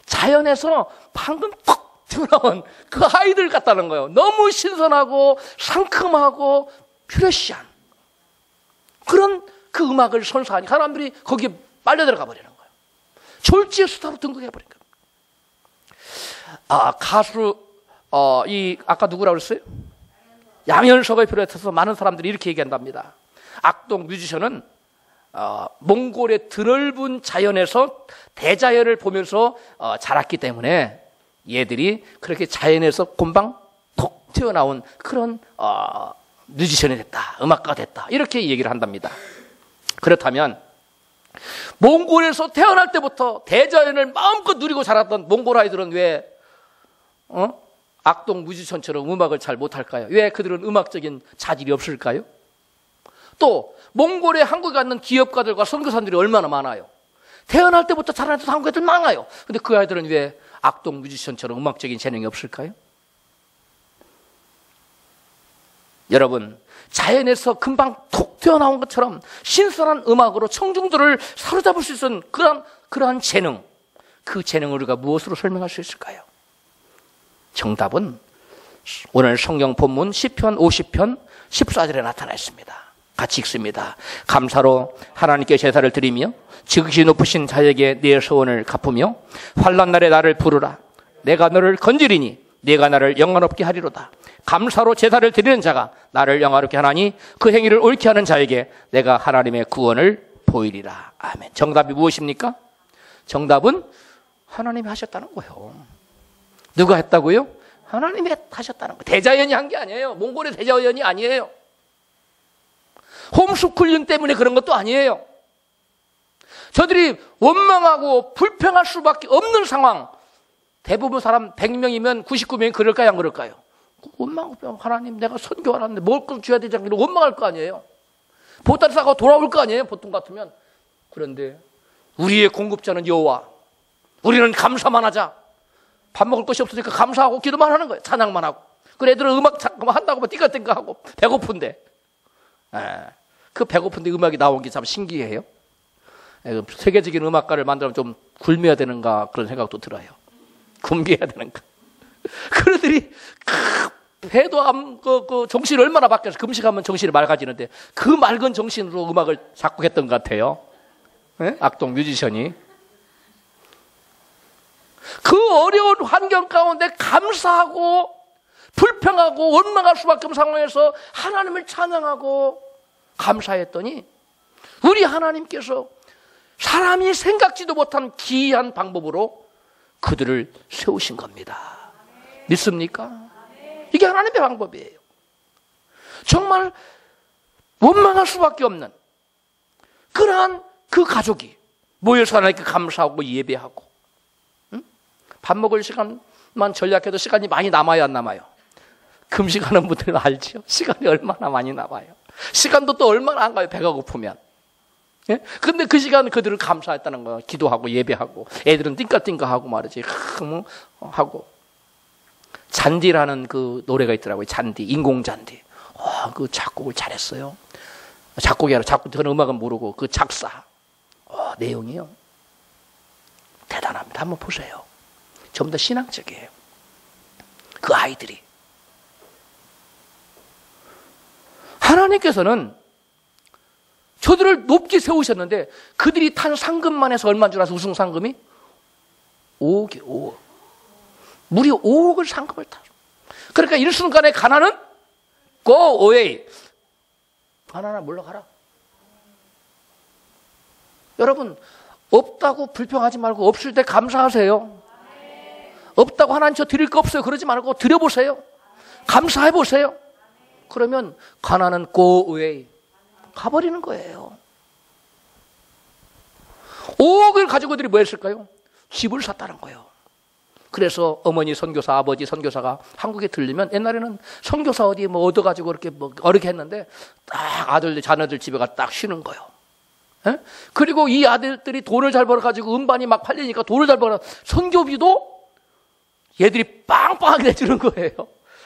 자연에서 방금 툭 튀어나온 그 아이들 같다는 거예요. 너무 신선하고 상큼하고 프레시한 그런 그 음악을 선사하니 사람들이 거기에 빨려 들어가 버리는 거예요. 졸지의 스타로 등극해 버린 거예요. 가수 아까 누구라고 그랬어요? 양현석을 비롯해서 많은 사람들이 이렇게 얘기한답니다. 악동 뮤지션은 몽골의 드넓은 자연에서 대자연을 보면서 자랐기 때문에 얘들이 그렇게 자연에서 곰방 톡 튀어나온 그런 뮤지션이 됐다, 음악가가 됐다, 이렇게 얘기를 한답니다. 그렇다면 몽골에서 태어날 때부터 대자연을 마음껏 누리고 자랐던 몽골 아이들은 왜 악동 뮤지션처럼 음악을 잘 못할까요? 왜 그들은 음악적인 자질이 없을까요? 또 몽골에 한국에 갖는 기업가들과 선교사들이 얼마나 많아요. 태어날 때부터 자라나서 한국 애들 많아요. 근데 그 아이들은 왜 악동 뮤지션처럼 음악적인 재능이 없을까요? 여러분, 자연에서 금방 톡 튀어나온 것처럼 신선한 음악으로 청중들을 사로잡을 수 있는 그러한 재능, 그 재능을 우리가 무엇으로 설명할 수 있을까요? 정답은 오늘 성경 본문 시편 50편 14절에 나타나 있습니다. 같이 읽습니다. 감사로 하나님께 제사를 드리며 지극히 높으신 자에게 내 소원을 갚으며 환난 날에 나를 부르라. 내가 너를 건지리니 네가 나를 영화롭게 하리로다. 감사로 제사를 드리는 자가 나를 영화롭게 하나니 그 행위를 옳게 하는 자에게 내가 하나님의 구원을 보이리라. 아멘. 정답이 무엇입니까? 정답은 하나님이 하셨다는 거예요. 누가 했다고요? 하나님이 하셨다는 거예요. 대자연이 한 게 아니에요. 몽골의 대자연이 아니에요. 홈스쿨링 때문에 그런 것도 아니에요. 저들이 원망하고 불평할 수밖에 없는 상황. 대부분 사람 100명이면 99명이 그럴까요, 안 그럴까요? 원망하고 하나님 내가 선교 하는데 뭘 꼭 줘야 되지 않겠냐 원망할 거 아니에요. 보따리 싸고 돌아올 거 아니에요, 보통 같으면. 그런데 우리의 공급자는 여호와. 우리는 감사만 하자. 밥 먹을 것이 없으니까 감사하고 기도만 하는 거예요. 찬양만 하고. 그 애들은 음악 잠깐만 한다고 막 띵까띵까하고 배고픈데. 그 배고픈데 음악이 나온 게 참 신기해요. 세계적인 음악가를 만들면 좀 굶어야 되는가 그런 생각도 들어요. 굶겨야 되는가. 그들이 배도 그 정신이 얼마나 바뀌어서 금식하면 정신이 맑아지는데 그 맑은 정신으로 음악을 작곡했던 것 같아요. 악동 뮤지션이. 그 어려운 환경 가운데 감사하고 불평하고 원망할 수밖에 없는 상황에서 하나님을 찬양하고 감사했더니 우리 하나님께서 사람이 생각지도 못한 기이한 방법으로 그들을 세우신 겁니다. 믿습니까? 이게 하나님의 방법이에요. 정말 원망할 수밖에 없는 그러한 그 가족이 모여서 하나님께 감사하고 예배하고, 응? 밥 먹을 시간만 전략해도 시간이 많이 남아요, 안 남아요? 금식하는 분들은 알죠? 시간이 얼마나 많이 남아요. 시간도 또 얼마나 안 가요, 배가 고프면. 예? 근데 그 시간 그들을 감사했다는 거예요. 기도하고 예배하고, 애들은 띵까띵까하고 말이지, 하고. 잔디라는 그 노래가 있더라고요. 잔디, 인공잔디. 그 작곡을 잘했어요. 작곡이 아니라 그런 음악은 모르고 그 작사. 내용이요. 대단합니다. 한번 보세요. 좀 더 신앙적이에요. 그 아이들이. 하나님께서는 저들을 높게 세우셨는데 그들이 탄 상금만 해서 얼마인 줄 아세요? 우승 상금이? 5억이에요. 5억. 무려 5억을 상금을 타죠. 그러니까 일순간에 가난은 go away. 가난아 물러가라. 여러분, 없다고 불평하지 말고 없을 때 감사하세요. 없다고 하나님 저 드릴 거 없어요 그러지 말고 드려보세요. 감사해 보세요. 그러면 가난은 go away. 가버리는 거예요. 5억을 가지고 그들이 뭐 했을까요? 집을 샀다는 거예요. 그래서 어머니 선교사, 아버지 선교사가 한국에 들리면 옛날에는 선교사 어디에 뭐 얻어가지고 그렇게 뭐 어렵게 했는데 딱 아들들, 자녀들 집에 가 딱 쉬는 거예요. 에? 그리고 이 아들들이 돈을 잘 벌어가지고 음반이 막 팔리니까 돈을 잘 벌어 선교비도 얘들이 빵빵하게 내주는 거예요.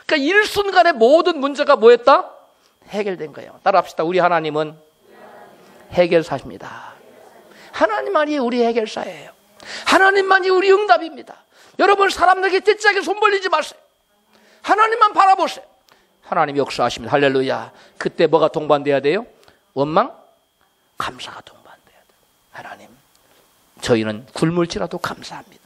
그러니까 일순간에 모든 문제가 뭐였다? 해결된 거예요. 따라합시다. 우리 하나님은 해결사십니다. 하나님만이 우리 해결사예요. 하나님만이 우리 응답입니다. 여러분, 사람들에게 떼짝에 손 벌리지 마세요. 하나님만 바라보세요. 하나님이 역사하십니다. 할렐루야. 그때 뭐가 동반돼야 돼요? 원망? 감사가 동반돼야 돼요. 하나님, 저희는 굶을지라도 감사합니다.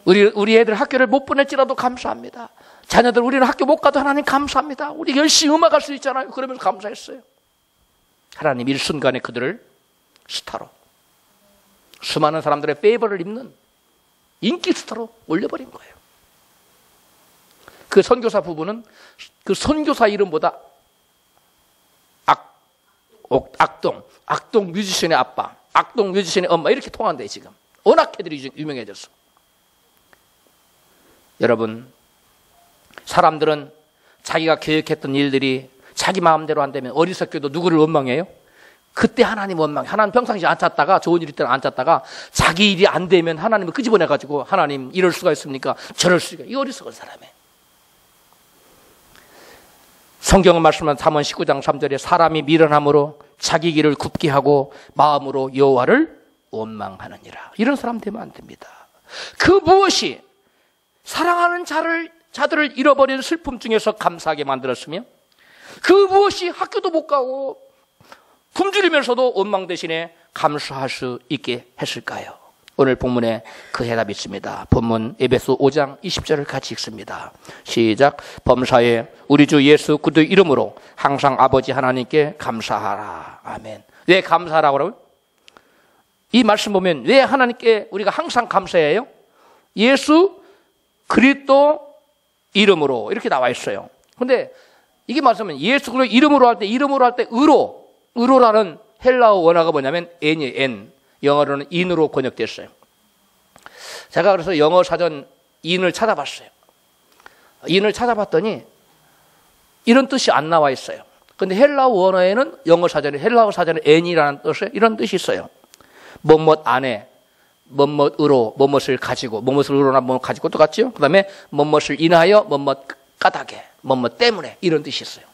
우리 애들 학교를 못 보낼지라도 감사합니다. 자녀들 우리는 학교 못 가도 하나님 감사합니다. 우리 열심히 음악할 수 있잖아요. 그러면서 감사했어요. 하나님 일순간에 그들을 스타로, 수많은 사람들의 페이버를 입는 인기 스타로 올려버린 거예요. 그 선교사 부부는 그 선교사 이름보다 악동 뮤지션의 아빠, 악동 뮤지션의 엄마 이렇게 통한대 지금. 워낙 애들이 유명해졌어. 여러분, 사람들은 자기가 계획했던 일들이 자기 마음대로 안 되면 어리석게도 누구를 원망해요? 그때 하나님 원망해. 하나님 평상시에 안 찾다가, 좋은 일 때는 안 찾다가 자기 일이 안 되면 하나님을 끄집어내가지고 하나님 이럴 수가 있습니까? 저럴 수가. 이 어리석은 사람이에요. 성경은 말씀한 잠언 19장 3절에 사람이 미련함으로 자기 길을 굽게 하고 마음으로 여호와를 원망하느니라. 이런 사람 되면 안 됩니다. 그 무엇이 사랑하는 자들을 잃어버린 슬픔 중에서 감사하게 만들었으며 그 무엇이 학교도 못 가고 굶주리면서도 원망 대신에 감사할 수 있게 했을까요? 오늘 본문에 그 해답이 있습니다. 본문 에베소 5장 20절을 같이 읽습니다. 시작. 범사에 우리 주 예수 그리스도 이름으로 항상 아버지 하나님께 감사하라. 아멘. 왜 감사하라고 그러고요? 이 말씀 보면 왜 하나님께 우리가 항상 감사해요? 예수 그리스도 이름으로 이렇게 나와 있어요. 근데 이게 말씀은 예수 그리스도 이름으로 할 때 의로라는 헬라어 원어가 뭐냐면 n이에요. n. 영어로는 in으로 번역됐어요. 제가 그래서 영어 사전 in을 찾아봤어요. in을 찾아봤더니 이런 뜻이 안 나와 있어요. 근데 헬라어 원어에는 헬라어 사전에 n이라는 뜻에 이런 뜻이 있어요. 뭐뭇 안에, 뭐뭇으로, 뭐뭇을 가지고, 뭐뭇을 의로나 뭐뭇 가지고 똑같죠? 그 다음에 뭐뭇을 인하여, 뭐뭇 까닭에, 뭐뭇 때문에 이런 뜻이 있어요.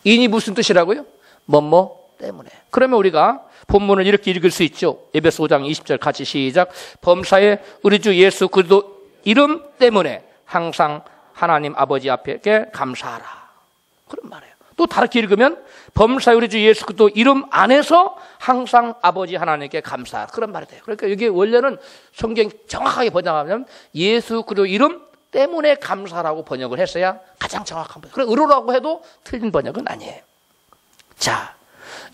in이 무슨 뜻이라고요? 뭐뭐 때문에. 그러면 우리가 본문을 이렇게 읽을 수 있죠. 에베소 5장 20절 같이 시작. 범사에 우리 주 예수 그리스도 이름 때문에 항상 하나님 아버지 앞에 감사하라. 그런 말이에요. 또 다르게 읽으면 범사에 우리 주 예수 그리스도 이름 안에서 항상 아버지 하나님께 감사하라. 그런 말이 돼요. 그러니까 이게 원래는 성경 정확하게 번역하면 예수 그리스도 이름 때문에 감사라고 번역을 했어야 가장 정확한 번역. 그래 의로라고 해도 틀린 번역은 아니에요. 자,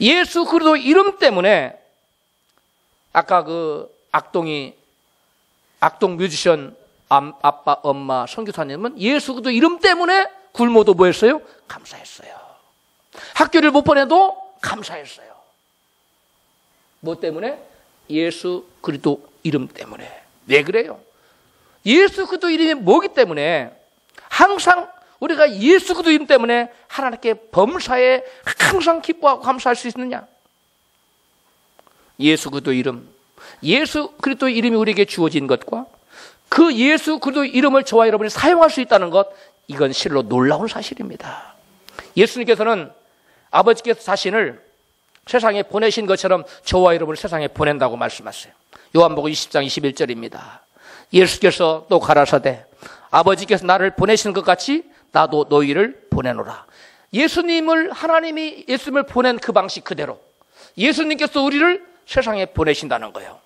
예수 그리스도 이름 때문에 아까 그 악동 뮤지션 아빠, 엄마, 선교사님은 예수 그리스도 이름 때문에 굶어도 뭐 했어요? 감사했어요. 학교를 못 보내도 감사했어요. 뭐 때문에? 예수 그리스도 이름 때문에. 왜 그래요? 예수 그리스도 이름이 뭐기 때문에 항상 우리가 예수 그리스도 이름 때문에 하나님께 범사에 항상 기뻐하고 감사할 수 있느냐? 예수 그리스도 이름, 예수 그리스도 이름이 우리에게 주어진 것과 그 예수 그리스도 이름을 저와 여러분이 사용할 수 있다는 것, 이건 실로 놀라운 사실입니다. 예수님께서는 아버지께서 자신을 세상에 보내신 것처럼 저와 여러분을 세상에 보낸다고 말씀하세요. 요한복음 20장 21절입니다. 예수께서 또 가라사대 아버지께서 나를 보내신 것 같이 나도 너희를 보내노라. 예수님을, 하나님이 예수님을 보낸 그 방식 그대로 예수님께서 우리를 세상에 보내신다는 거예요.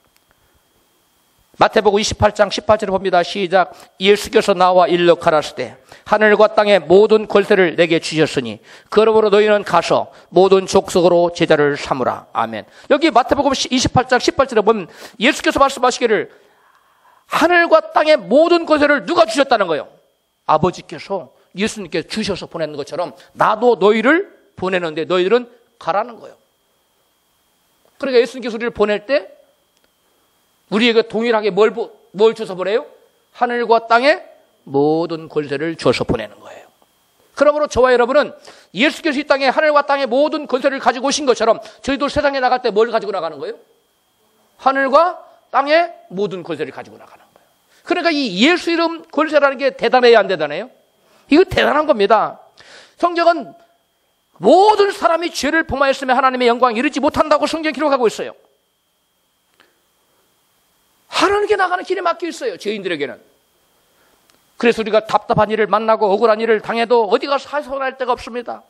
마태복음 28장 18절을 봅니다. 시작. 예수께서 나와 일러 가라사대 하늘과 땅의 모든 권세를 내게 주셨으니 그러므로 너희는 가서 모든 족속으로 제자를 삼으라. 아멘. 여기 마태복음 28장 18절에 보면 예수께서 말씀하시기를 하늘과 땅의 모든 권세를 누가 주셨다는 거예요? 아버지께서 예수님께 주셔서 보내는 것처럼 나도 너희를 보내는데 너희들은 가라는 거예요. 그러니까 예수님께서 우리를 보낼 때 우리에게 동일하게 뭘 줘서 보내요? 하늘과 땅의 모든 권세를 줘서 보내는 거예요. 그러므로 저와 여러분은 예수께서 이 땅에 하늘과 땅의 모든 권세를 가지고 오신 것처럼 저희도 세상에 나갈 때 뭘 가지고 나가는 거예요? 하늘과 땅의 모든 권세를 가지고 나가는 거예요. 그러니까 이 예수 이름 권세라는 게 대단해요, 안 대단해요? 이거 대단한 겁니다. 성경은 모든 사람이 죄를 범하였으면 하나님의 영광에 이르지 못한다고 성경에 기록하고 있어요. 하나님께 나가는 길이 막혀 있어요, 죄인들에게는. 그래서 우리가 답답한 일을 만나고 억울한 일을 당해도 어디 가서 하소연할 데가 없습니다.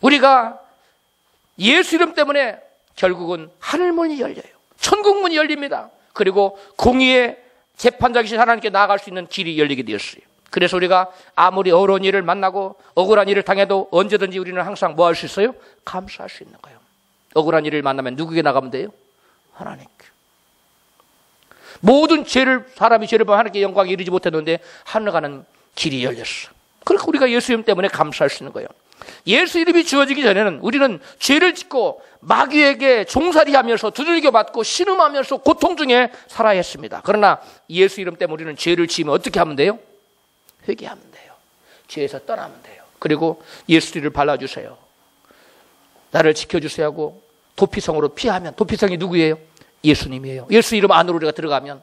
우리가 예수 이름 때문에 결국은 하늘문이 열려요. 천국문이 열립니다. 그리고 공의의 재판장이신 하나님께 나아갈 수 있는 길이 열리게 되었어요. 그래서 우리가 아무리 어려운 일을 만나고 억울한 일을 당해도 언제든지 우리는 항상 뭐 할 수 있어요? 감사할 수 있는 거예요. 억울한 일을 만나면 누구에게 나가면 돼요? 하나님께. 모든 사람이 죄를 범하면 하나님께 영광에 이르지 못했는데 하늘 가는 길이 열렸어. 그러니까 우리가 예수 이름 때문에 감사할 수 있는 거예요. 예수 이름이 주어지기 전에는 우리는 죄를 짓고 마귀에게 종살이하면서 두들겨 맞고 신음하면서 고통 중에 살아야 했습니다. 그러나 예수 이름 때문에 우리는 죄를 지으면 어떻게 하면 돼요? 회개하면 돼요. 죄에서 떠나면 돼요. 그리고 예수 이름을 발라주세요. 나를 지켜주세요 하고 도피성으로 피하면, 도피성이 누구예요? 예수님이에요. 예수 이름 안으로 우리가 들어가면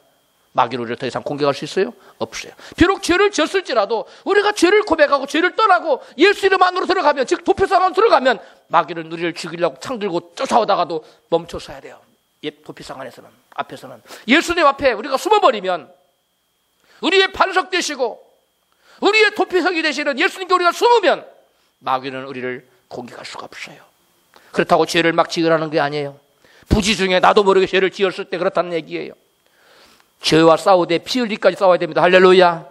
마귀로 우리를 더 이상 공격할 수 있어요? 없어요. 비록 죄를 지었을지라도 우리가 죄를 고백하고 죄를 떠나고 예수 이름 안으로 들어가면, 즉 도피성 안으로 들어가면 마귀는 우리를 죽이려고 창 들고 쫓아오다가도 멈춰서야 돼요. 도피성 안에서는, 앞에서는. 예수님 앞에 우리가 숨어버리면 우리의 반석 되시고 우리의 도피성이 되시는 예수님께 우리가 숨으면 마귀는 우리를 공격할 수가 없어요. 그렇다고 죄를 막 지으라는 게 아니에요. 부지 중에 나도 모르게 죄를 지었을 때 그렇다는 얘기예요. 죄와 싸우되 피 흘리기까지 싸워야 됩니다. 할렐루야.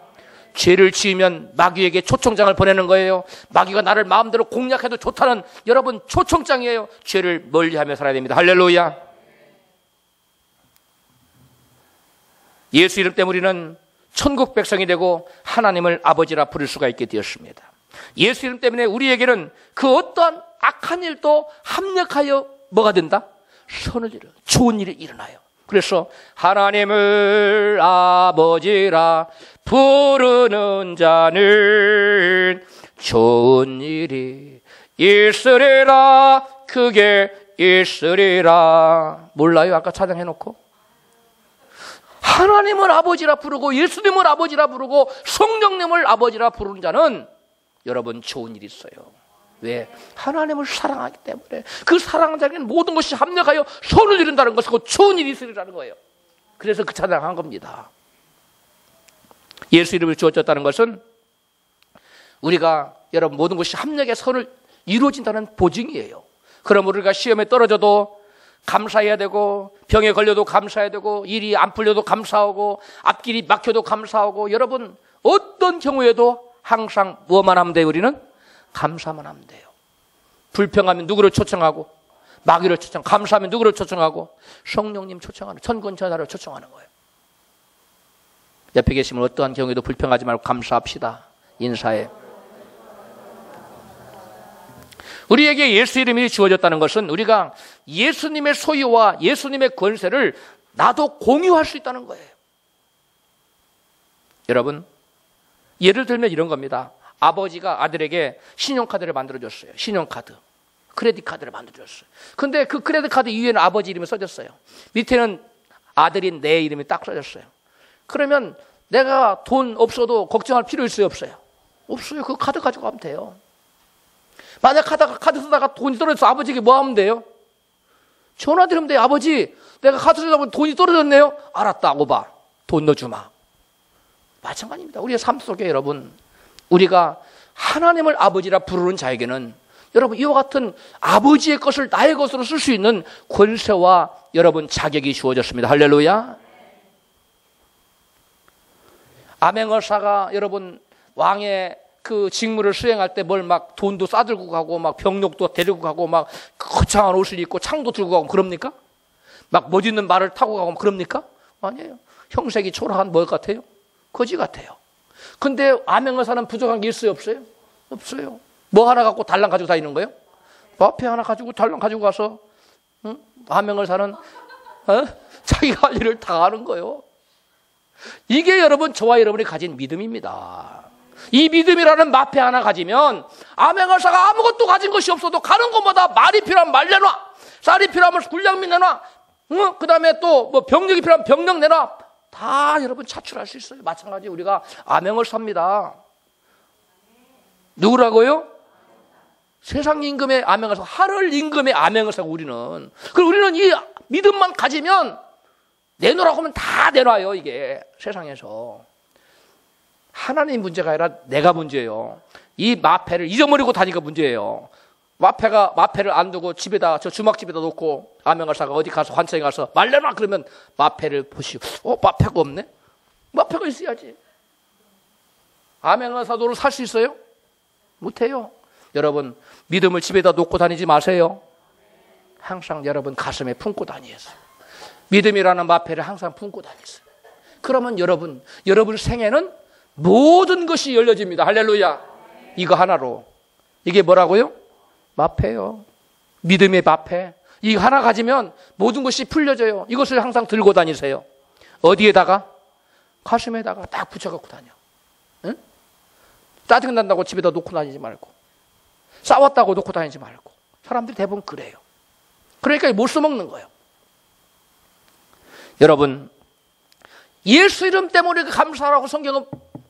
죄를 지으면 마귀에게 초청장을 보내는 거예요. 마귀가 나를 마음대로 공략해도 좋다는 여러분 초청장이에요. 죄를 멀리하며 살아야 됩니다. 할렐루야. 예수 이름 때문에 우리는 천국 백성이 되고 하나님을 아버지라 부를 수가 있게 되었습니다. 예수 이름 때문에 우리에게는 그 어떠한 악한 일도 합력하여 뭐가 된다? 선을 이루, 좋은 일이 일어나요. 그래서 하나님을 아버지라 부르는 자는 좋은 일이 있으리라, 그게 있으리라. 몰라요? 아까 찬양해놓고 하나님을 아버지라 부르고 예수님을 아버지라 부르고 성령님을 아버지라 부르는 자는 여러분 좋은 일이 있어요. 왜? 하나님을 사랑하기 때문에. 그 사랑하는 자에게는 모든 것이 합력하여 선을 이룬다는 것이고 좋은 일이 있으리라는 거예요. 그래서 그 찬양한 겁니다. 예수 이름을 주어졌다는 것은 우리가 여러분 모든 것이 합력의 선을 이루어진다는 보증이에요. 그럼 우리가 시험에 떨어져도 감사해야 되고, 병에 걸려도 감사해야 되고, 일이 안 풀려도 감사하고, 앞길이 막혀도 감사하고, 여러분 어떤 경우에도 항상 뭐만 하면 돼요? 우리는 감사만 하면 돼요. 불평하면 누구를 초청하고, 마귀를 초청, 감사하면 누구를 초청하고, 성령님 초청하는, 천군천사를 초청하는 거예요. 옆에 계시면 어떠한 경우에도 불평하지 말고 감사합시다. 인사해. 우리에게 예수 이름이 주어졌다는 것은 우리가 예수님의 소유와 예수님의 권세를 나도 공유할 수 있다는 거예요. 여러분, 예를 들면 이런 겁니다. 아버지가 아들에게 신용카드를 만들어줬어요. 신용카드, 크레딧 카드를 만들어줬어요. 근데 그 크레딧 카드 위에는 아버지 이름이 써졌어요. 밑에는 아들인 내 이름이 딱 써졌어요. 그러면 내가 돈 없어도 걱정할 필요 있어요, 없어요? 없어요. 그 카드 가지고 가면 돼요. 만약 카드 쓰다가 돈이 떨어져서 아버지에게 뭐 하면 돼요? 전화드리면 돼요. 아버지, 내가 카드 쓰다 보니 돈이 떨어졌네요. 알았다 하고 봐. 돈 넣어주마. 마찬가지입니다. 우리의 삶 속에 여러분, 우리가 하나님을 아버지라 부르는 자에게는 여러분 이와 같은 아버지의 것을 나의 것으로 쓸 수 있는 권세와 여러분 자격이 주어졌습니다. 할렐루야. 아맹어사가 여러분 왕의 그 직무를 수행할 때 뭘 막 돈도 싸들고 가고 막 병력도 데리고 가고 막 거창한 옷을 입고 창도 들고 가고 그럽니까? 막 멋있는 말을 타고 가고 그럽니까? 아니에요. 형색이 초라한 뭐 같아요? 거지 같아요. 근데 아맹어사는 부족한 게 있어요, 없어요? 없어요. 뭐 하나 갖고 달랑 가지고 다니는 거예요? 마패 하나 가지고 달랑 가지고 가서 아맹어사는 자기가 할 일을 다 하는 거예요. 이게 여러분 저와 여러분이 가진 믿음입니다. 이 믿음이라는 마패 하나 가지면 아맹어사가 아무것도 가진 것이 없어도 가는 곳마다 말이 필요하면 말 내놔, 쌀이 필요하면 군량미 내놔, 그 다음에 또 뭐 병력이 필요하면 병력 내놔, 다 여러분 차출할 수 있어요. 마찬가지 우리가 아맹어사입니다. 누구라고요? 세상 임금의 아맹어사, 하늘 임금의 아맹어사고 우리는. 그리고 우리는 이 믿음만 가지면 내놓으라고 하면 다 내놔요. 이게 세상에서 하나님 문제가 아니라 내가 문제예요. 이 마패를 잊어버리고 다니까 문제예요. 마패를 안 두고 집에다, 저 주막집에다 놓고 아맹어사가 어디 가서 환청에 가서 말려놔 그러면 마패를 보시오. 마패가 없네? 마패가 있어야지. 아맹어사도를 살 수 있어요? 못해요. 여러분 믿음을 집에다 놓고 다니지 마세요. 항상 여러분 가슴에 품고 다니세요. 믿음이라는 마패를 항상 품고 다니세요. 그러면 여러분 생애는 모든 것이 열려집니다. 할렐루야. 이거 하나로. 이게 뭐라고요? 마패요. 믿음의 마패. 이거 하나 가지면 모든 것이 풀려져요. 이것을 항상 들고 다니세요. 어디에다가? 가슴에다가 딱 붙여갖고 다녀. 응? 짜증난다고 집에다 놓고 다니지 말고, 싸웠다고 놓고 다니지 말고. 사람들이 대부분 그래요. 그러니까 못 써먹는 거예요. 여러분, 예수 이름 때문에 감사하라고 성경은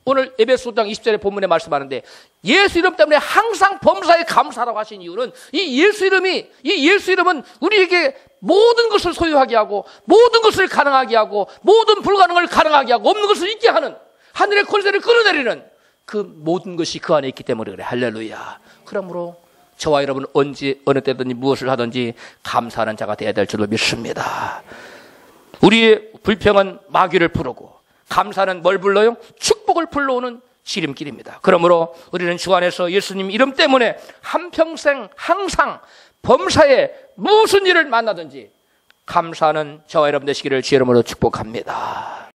오늘 에베소 5장 20절에 본문에 말씀하는데, 예수 이름 때문에 항상 범사에 감사하라고 하신 이유는 이 예수 이름은 우리에게 모든 것을 소유하게 하고, 모든 것을 가능하게 하고, 모든 불가능을 가능하게 하고, 없는 것을 있게 하는, 하늘의 권세를 끌어내리는 그 모든 것이 그 안에 있기 때문에 그래. 할렐루야. 그러므로 저와 여러분 언제 어느 때든지 무엇을 하든지 감사하는 자가 되어야 될 줄로 믿습니다. 우리의 불평은 마귀를 부르고, 감사는 뭘 불러요? 축복을 불러오는 지름길입니다. 그러므로 우리는 주 안에서 예수님 이름 때문에 한평생 항상 범사에 무슨 일을 만나든지 감사하는 저와 여러분 되시기를 주의 이름으로 축복합니다.